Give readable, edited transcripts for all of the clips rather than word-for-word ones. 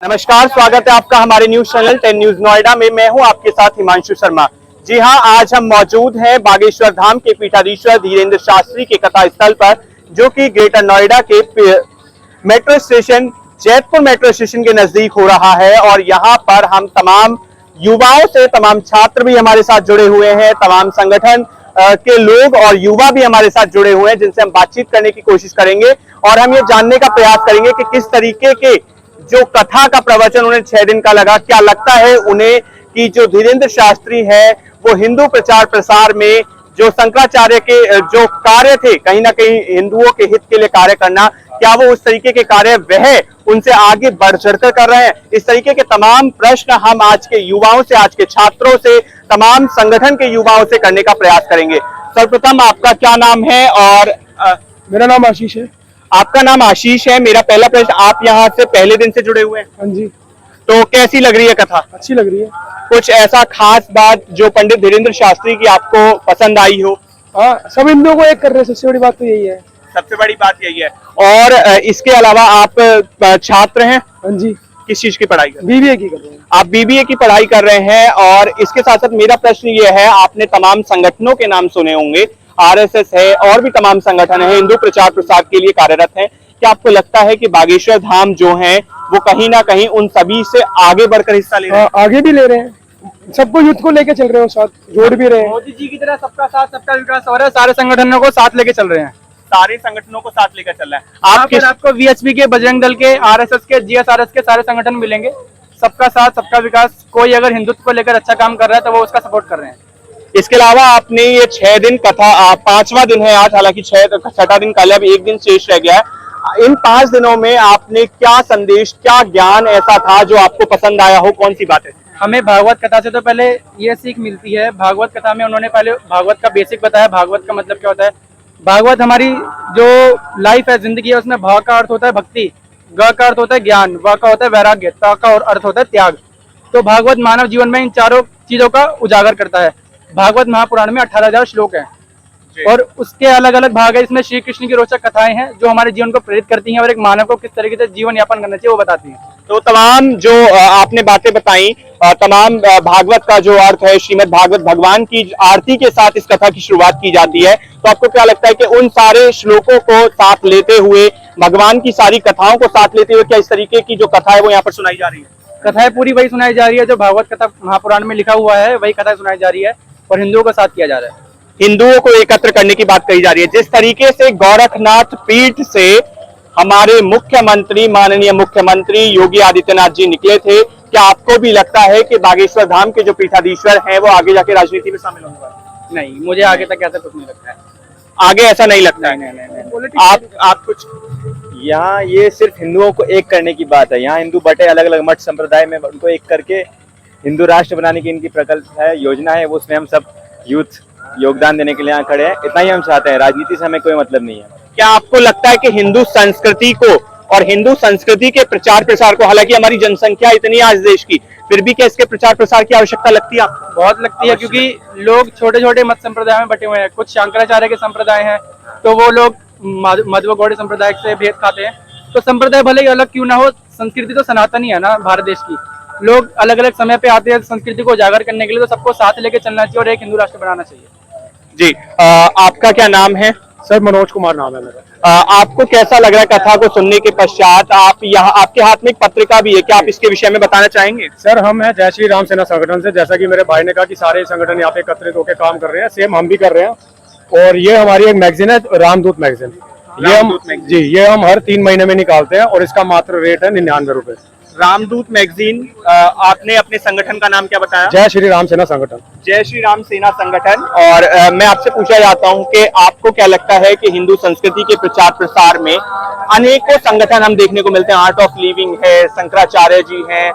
नमस्कार, स्वागत है आपका हमारे न्यूज चैनल 10 न्यूज नोएडा में। मैं हूं आपके साथ हिमांशु शर्मा। जी हां, आज हम मौजूद हैं बागेश्वर धाम के पीठाधीश्वर धीरेन्द्र शास्त्री के कथा स्थल पर, जो कि ग्रेटर नोएडा के metro station Jaitpur metro station के नजदीक हो रहा है। और यहाँ पर हम तमाम युवाओं से, तमाम छात्र भी हमारे साथ जुड़े हुए हैं, तमाम संगठन के लोग और युवा भी हमारे साथ जुड़े हुए हैं, जिनसे हम बातचीत करने की कोशिश करेंगे और हम ये जानने का प्रयास करेंगे कि किस तरीके के जो कथा का प्रवचन उन्हें 6 दिन का लगा, क्या लगता है उन्हें कि जो धीरेन्द्र शास्त्री है वो हिंदू प्रचार प्रसार में जो शंकराचार्य के जो कार्य थे, कहीं ना कहीं हिंदुओं के हित के लिए कार्य करना, क्या वो उस तरीके के कार्य वह उनसे आगे बढ़ चढ़कर कर रहे हैं। इस तरीके के तमाम प्रश्न हम आज के युवाओं से, आज के छात्रों से, तमाम संगठन के युवाओं से करने का प्रयास करेंगे। सर्वप्रथम आपका क्या नाम है? और मेरा नाम आशीष है। आपका नाम आशीष है। मेरा पहला प्रश्न, आप यहाँ से पहले दिन से जुड़े हुए हैं? हाँ जी। तो कैसी लग रही है कथा? अच्छी लग रही है। कुछ ऐसा खास बात जो पंडित धीरेन्द्र शास्त्री की आपको पसंद आई हो? हाँ, सब हिंदुओं को एक कर रहे हैं, सबसे बड़ी बात तो यही है। सबसे बड़ी बात यही है। और इसके अलावा आप छात्र हैं? हाँ जी। किस चीज की पढ़ाई कर रहे हैं? बीबीए की कर रहे हैं। आप बीबीए की पढ़ाई कर रहे हैं। और इसके साथ साथ मेरा प्रश्न ये है, आपने तमाम संगठनों के नाम सुने होंगे, आरएसएस है और भी तमाम संगठन है, हिंदू प्रचार प्रसार के लिए कार्यरत हैं। क्या आपको लगता है कि बागेश्वर धाम जो है वो कहीं ना कहीं उन सभी से आगे बढ़कर हिस्सा ले रहे हैं? आगे भी ले रहे हैं, सबको युद्ध को लेके चल रहे हो, साथ जोड़ भी रहे हैं। मोदी जी की तरह सबका साथ सबका विकास हो रहा है, सारे संगठनों को साथ लेके चल रहे हैं। सारे संगठनों को साथ लेकर चल रहा है। आपको वीएचपी के, बजरंग दल के, आरएसएस के, जीएसआरएस के सारे संगठन मिलेंगे। सबका साथ सबका विकास। कोई अगर हिंदुत्व को लेकर अच्छा काम कर रहा है तो वो उसका सपोर्ट कर रहे हैं। इसके अलावा आपने ये 6 दिन कथा, 5वां दिन है आज, हालांकि 6वां दिन कल, अब 1 दिन शेष रह गया है। इन 5 दिनों में आपने क्या संदेश, क्या ज्ञान ऐसा था जो आपको पसंद आया हो? कौन सी बातें? हमें भागवत कथा से तो पहले ये सीख मिलती है। भागवत कथा में उन्होंने पहले भागवत का बेसिक बताया, भागवत का मतलब क्या होता है। भागवत हमारी जो लाइफ है, जिंदगी है, उसमें भा का अर्थ होता है भक्ति, ग का अर्थ होता है ज्ञान, व का होता है वैराग्य, ता का और अर्थ होता है त्याग। तो भागवत मानव जीवन में इन चारों चीजों का उजागर करता है। भागवत महापुराण में 18,000 श्लोक हैं और उसके अलग अलग भाग है। इसमें श्री कृष्ण की रोचक कथाएं हैं जो हमारे जीवन को प्रेरित करती हैं और एक मानव को किस तरीके से जीवन यापन करना चाहिए वो बताती हैं। तो तमाम जो आपने बातें बताई, तमाम भागवत का जो अर्थ है, श्रीमद् भागवत भगवान की आरती के साथ इस कथा की शुरुआत की जाती है। तो आपको क्या लगता है कि उन सारे श्लोकों को साथ लेते हुए, भगवान की सारी कथाओं को साथ लेते हुए, क्या इस तरीके की जो कथा है वो यहाँ पर सुनाई जा रही है? कथाएं पूरी वही सुनाई जा रही है जो भागवत कथा महापुराण में लिखा हुआ है, वही कथाएं सुनाई जा रही है और हिंदुओं का साथ किया जा रहा है। हिंदुओं को एकत्र करने की बात कही जा रही है। जिस तरीके से गोरखनाथ पीठ से हमारे मुख्यमंत्री, माननीय मुख्यमंत्री योगी आदित्यनाथ जी निकले थे, क्या आपको भी लगता है कि बागेश्वर धाम के जो पीठाधीश्वर हैं वो आगे जाके राजनीति में शामिल होने वाले? नहीं, मुझे आगे तक ऐसा कुछ नहीं लगता है। आगे ऐसा नहीं लगता है? नहीं। आप कुछ? यहाँ ये सिर्फ हिंदुओं को एक करने की बात है। यहाँ हिंदू बटे अलग अलग मठ संप्रदाय में, उनको एक करके हिंदू राष्ट्र बनाने की इनकी प्रकल्प है, योजना है। वो उसमें हम सब यूथ योगदान देने के लिए यहाँ खड़े हैं। इतना ही हम चाहते हैं, राजनीति से हमें कोई मतलब नहीं है। क्या आपको लगता है कि हिंदू संस्कृति को और हिंदू संस्कृति के प्रचार प्रसार को, हालांकि हमारी जनसंख्या इतनी है आज देश की, फिर भी क्या इसके प्रचार प्रसार की आवश्यकता लगती है आपको? बहुत लगती है, क्योंकि लोग छोटे छोटे मत संप्रदाय में बटे हुए हैं। कुछ शंकराचार्य के संप्रदाय हैं तो वो लोग मध्व गौड़ संप्रदाय से भेद खाते हैं। तो संप्रदाय भले ही अलग क्यों ना हो, संस्कृति तो सनातन ही है ना भारत देश की। लोग अलग अलग समय पे आते हैं संस्कृति को उजागर करने के लिए, तो सबको साथ लेके चलना चाहिए और एक हिंदू राष्ट्र बनाना चाहिए। जी, आपका क्या नाम है? सर, मनोज कुमार नाम है मेरा। आपको कैसा लग रहा है कथा को सुनने के पश्चात? आप यहाँ, आपके हाथ में एक पत्रिका भी है, क्या आप इसके विषय में बताना चाहेंगे? सर, हम हैं जय श्री राम सेना संगठन से। जैसा कि मेरे भाई ने कहा कि सारे संगठन यहाँ पे एकत्रित होकर काम कर रहे हैं, सेम हम भी कर रहे हैं। और ये हमारी एक मैगजीन है, रामदूत मैगजीन। ये हम हर 3 महीने में निकालते हैं और इसका मात्र रेट है 99 रुपए। रामदूत मैगजीन। आपने अपने संगठन का नाम क्या बताया? जय श्री राम सेना संगठन। जय श्री राम सेना संगठन। और मैं आपसे पूछा जाता हूं कि आपको क्या लगता है कि हिंदू संस्कृति के प्रचार प्रसार में अनेकों संगठन हम देखने को मिलते हैं, आर्ट ऑफ लिविंग है, शंकराचार्य जी हैं,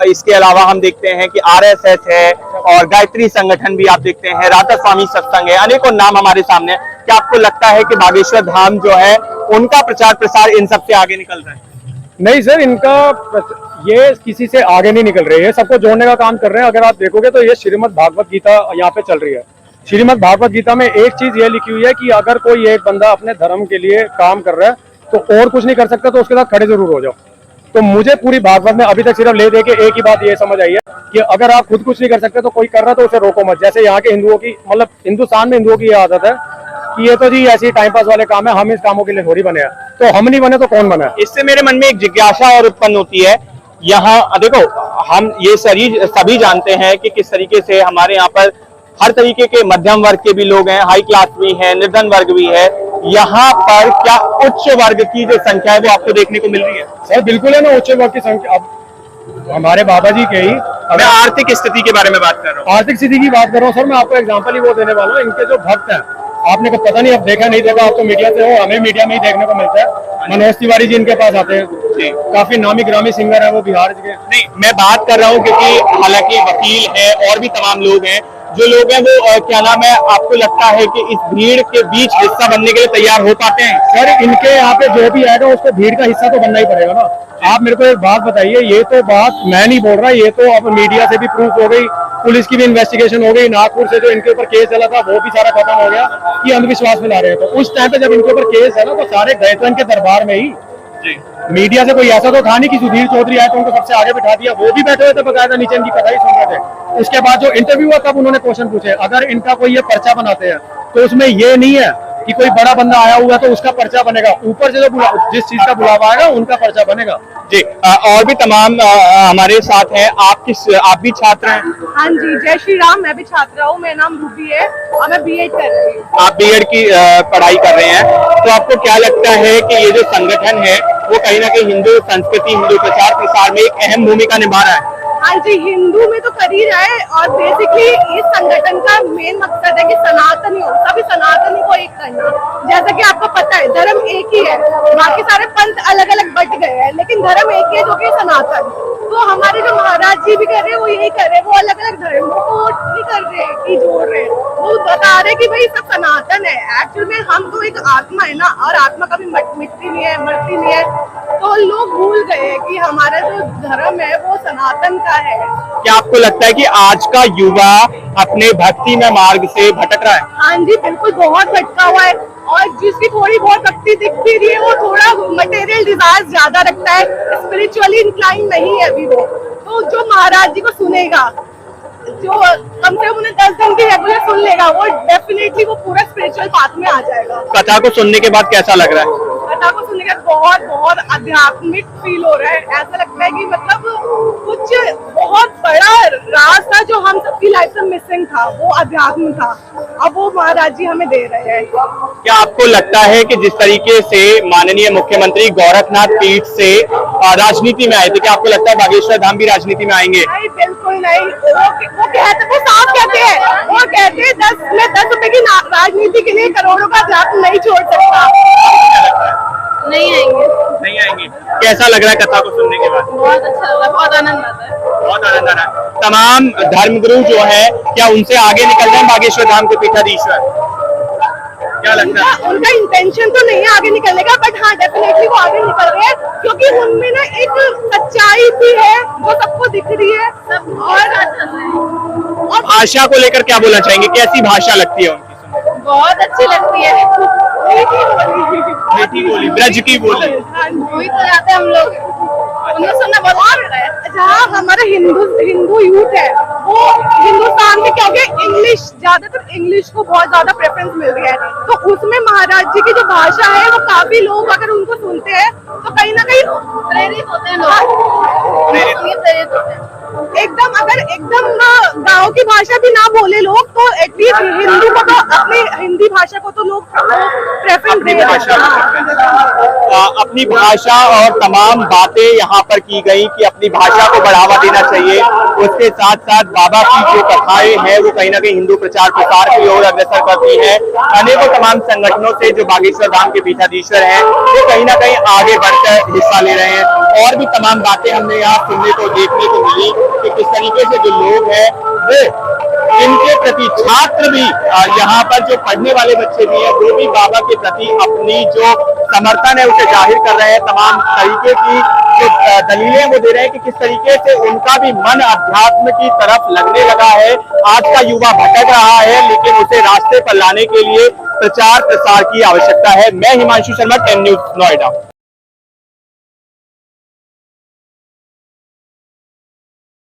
इसके अलावा हम देखते हैं कि आरएसएस है और गायत्री संगठन भी आप देखते हैं, राधा स्वामी सत्संग है, अनेकों नाम हमारे सामने है। क्या आपको लगता है कि बागेश्वर धाम जो है उनका प्रचार प्रसार इन सबसे आगे निकल रहा है? नहीं सर, ये किसी से आगे नहीं निकल रहे हैं, सबको जोड़ने का काम कर रहे हैं। अगर आप देखोगे तो ये श्रीमद् भागवत गीता यहाँ पे चल रही है। श्रीमद् भागवत गीता में एक चीज ये लिखी हुई है कि अगर कोई एक बंदा अपने धर्म के लिए काम कर रहा है तो और कुछ नहीं कर सकता तो उसके साथ खड़े जरूर हो जाओ। तो मुझे पूरी भागवत में अभी तक सिर्फ ले दे के एक ही बात ये समझ आई है कि अगर आप खुद कुछ नहीं कर सकते तो कोई कर रहा तो उसे रोको मत। जैसे यहाँ के हिंदुओं की, मतलब हिंदुस्तान में हिंदुओं की ये आदत है कि ये तो जी ऐसी टाइम पास वाले काम है, हम इस कामों के लिए थोड़ी बने हैं। तो हम नहीं बने तो कौन बना है? इससे मेरे मन में एक जिज्ञासा और उत्पन्न होती है। यहाँ देखो, हम ये सभी जानते हैं कि किस तरीके से हमारे यहाँ पर हर तरीके के मध्यम वर्ग के भी लोग हैं, हाई क्लास भी हैं, निर्धन वर्ग भी है। यहाँ पर क्या उच्च वर्ग की जो संख्या है वो आपको देखने को मिल रही है? सर बिल्कुल है ना, उच्च वर्ग की संख्या। अब हमारे बाबा जी के ही, मैं आर्थिक स्थिति के बारे में बात कर रहा हूँ। आर्थिक स्थिति की बात कर रहा हूँ सर। मैं आपको एग्जांपल ही वो देने वाला हूँ। इनके जो भक्त हैं, आपने को पता नहीं, अब देखा नहीं देखा, आप तो मीडिया से हो, हमें मीडिया में ही देखने को मिलता है। मनोज तिवारी जी इनके पास आते हैं, काफी नामी ग्रामी सिंगर है वो, बिहार के। नहीं, मैं बात कर रहा हूँ क्योंकि हालांकि वकील है और भी तमाम लोग हैं, जो लोग हैं वो क्या नाम है, आपको लगता है कि इस भीड़ के बीच हिस्सा बनने के लिए तैयार हो पाते हैं? सर इनके यहाँ पे जो भी आएगा उसको भीड़ का हिस्सा तो बनना ही पड़ेगा ना। आप मेरे को एक बात बताइए, ये तो बात मैं नहीं बोल रहा, ये तो अब मीडिया से भी प्रूफ हो गई, पुलिस की भी इन्वेस्टिगेशन हो गई, नागपुर से जो इनके ऊपर केस चला था वो भी सारा खत्म हो गया कि अंधविश्वास फैला रहे हैं। तो उस टाइम पे जब इनके ऊपर केस है ना, तो सारे गए तो इनके दरबार में ही। मीडिया से कोई ऐसा तो था नहीं कि सुधीर चौधरी आए तो उनको सबसे आगे बिठा दिया, वो भी बैठे हुए थे बकायदा, नीचे इनकी कथा ही सुन रहे थे। उसके बाद जो इंटरव्यू हुआ तब उन्होंने क्वेश्चन पूछे। अगर इनका कोई ये पर्चा बनाते हैं तो उसमें ये नहीं है कि कोई बड़ा बंदा आया हुआ तो उसका पर्चा बनेगा, ऊपर से जो जिस चीज का बुलावा आएगा उनका पर्चा बनेगा। जी, और भी तमाम हमारे साथ हैं। आप भी छात्र हैं? हाँ जी, जय श्री राम। मैं भी छात्रा हूँ, मेरा नाम रूबी है और मैं बीएड कर रही हूँ। आप बीएड की पढ़ाई कर रहे हैं, तो आपको क्या लगता है कि ये जो संगठन है वो कहीं ना कहीं हिंदू संस्कृति, हिंदू प्रचार प्रसार में एक अहम भूमिका निभा रहा है? हाँ जी, हिंदू में तो कर ही रहा है और बेसिकली इस संगठन का मेन मकसद है कि सनातनी हो, सभी सनातनी को एक करना। जैसा कि आपको पता है धर्म एक ही है, बाकी सारे पंथ अलग अलग बट गए हैं, लेकिन धर्म एक ही है जो कि सनातन। तो हमारे जो महाराज जी भी कर रहे हैं वो यही कर रहे हैं, वो अलग अलग धर्मों को नहीं कर रहे हैं कि जोड़ रहे हैं, वो बता रहे कि भाई सब सनातन है। एक्चुअल में हम तो एक आत्मा है ना, और आत्मा कभी मिटती नहीं है, मरती नहीं है। तो लोग भूल गए कि हमारा जो धर्म है वो सनातन का है। क्या आपको लगता है कि आज का युवा अपने भक्ति में मार्ग से भटक रहा है? हाँ जी, बिल्कुल बहुत भटका हुआ है, और जिसकी थोड़ी बहुत भक्ति दिख भी रही है वो थोड़ा मटेरियल डिजायर ज्यादा रखता है, स्पिरिचुअली इंक्लाइन नहीं है अभी वो। तो जो महाराज जी को सुनेगा, जो कम से कम उन्हें 10 दिन की रेगुलर सुन लेगा, वो डेफिनेटली वो पूरा स्पिरिचुअल पाथ में आ जाएगा। कथा को सुनने के बाद कैसा लग रहा है? कथा को सुनने के बाद बहुत बहुत आध्यात्मिक फील हो रहा है। ऐसा लगता है कि मतलब कुछ बहुत बड़ा राज था जो हम सबकी लाइफ से मिसिंग था, वो अध्यात्म था, अब वो महाराज जी हमें दे रहे हैं। क्या आपको लगता है कि जिस तरीके से माननीय मुख्यमंत्री गोरखनाथ पीठ से राजनीति में आए थे, क्या आपको लगता है बागेश्वर धाम भी राजनीति में आएंगे? नहीं, बिल्कुल नहीं। वो कहते, वो साफ कहते हैं, वो कहते हैं 10 रुपए की राजनीति के लिए करोड़ों का अध्यात्म नहीं छोड़ सकता। नहीं आएंगे। नहीं आएंगे। कैसा लग रहा है कथा को सुनने के बाद? बहुत अच्छा लग रहा है, बहुत आनंद आता है। बहुत आनंद आ रहा है। तमाम धर्मगुरु जो है, क्या उनसे आगे निकल रहे हैं बागेश्वर धाम के पीठाधीश्वर? क्या लगता है? उनका इंटेंशन तो नहीं है आगे निकलने का, बट हाँ डेफिनेटली वो आगे निकल रहे हैं, क्योंकि उनमें ना एक सच्चाई भी है जो सबको दिख रही है। और भाषा को लेकर क्या बोलना चाहेंगे? कैसी भाषा लगती है उनकी? बहुत अच्छी लगती है, मीठी बोली, ब्रज की बोली। वही तो जाते हैं हम लोग, उनको सुनना बहुत अच्छा है। जहाँ हमारा हिंदू यूथ है वो हिंदुस्तान में, क्योंकि इंग्लिश ज्यादातर इंग्लिश को बहुत ज्यादा प्रेफरेंस मिल रही है, तो उसमें महाराज जी की जो भाषा है वो काफी लोग अगर उनको सुनते हैं तो कहीं ना कहीं प्रेरित होते हैं लोग, प्रेरित होते हैं एकदम। अगर एकदम गांव की भाषा भी ना बोले लोग तो एटलीस्ट हिंदू को तो, अपनी हिंदी भाषा को तो लोग प्रेफरेंस दे रहे हैं। अपनी भाषा और तमाम बातें यहाँ पर की गई कि अपनी भाषा को बढ़ावा देना चाहिए। उसके साथ साथ बाबा की जो कथाएं हैं वो कहीं ना कहीं हिंदू प्रचार प्रसार की ओर अग्रसर करती है। अनेकों तमाम संगठनों से जो बागेश्वर धाम के पीठाधीश्वर हैं वो कहीं ना कहीं आगे बढ़कर हिस्सा ले रहे हैं। और भी तमाम बातें हमने यहाँ सुनने को देखने को मिली कि किस तरीके से जो लोग हैं वो इनके प्रति, छात्र भी यहाँ पर जो पढ़ने वाले बच्चे भी हैं वो भी बाबा के प्रति अपनी जो समर्थन है उसे जाहिर कर रहे हैं। तमाम तरीके की जो दलीलें वो दे रहे हैं कि किस तरीके से उनका भी मन अध्यात्म की तरफ लगने लगा है। आज का युवा भटक रहा है, लेकिन उसे रास्ते पर लाने के लिए प्रचार प्रसार की आवश्यकता है। मैं हिमांशु शर्मा, 10 न्यूज़ नोएडा।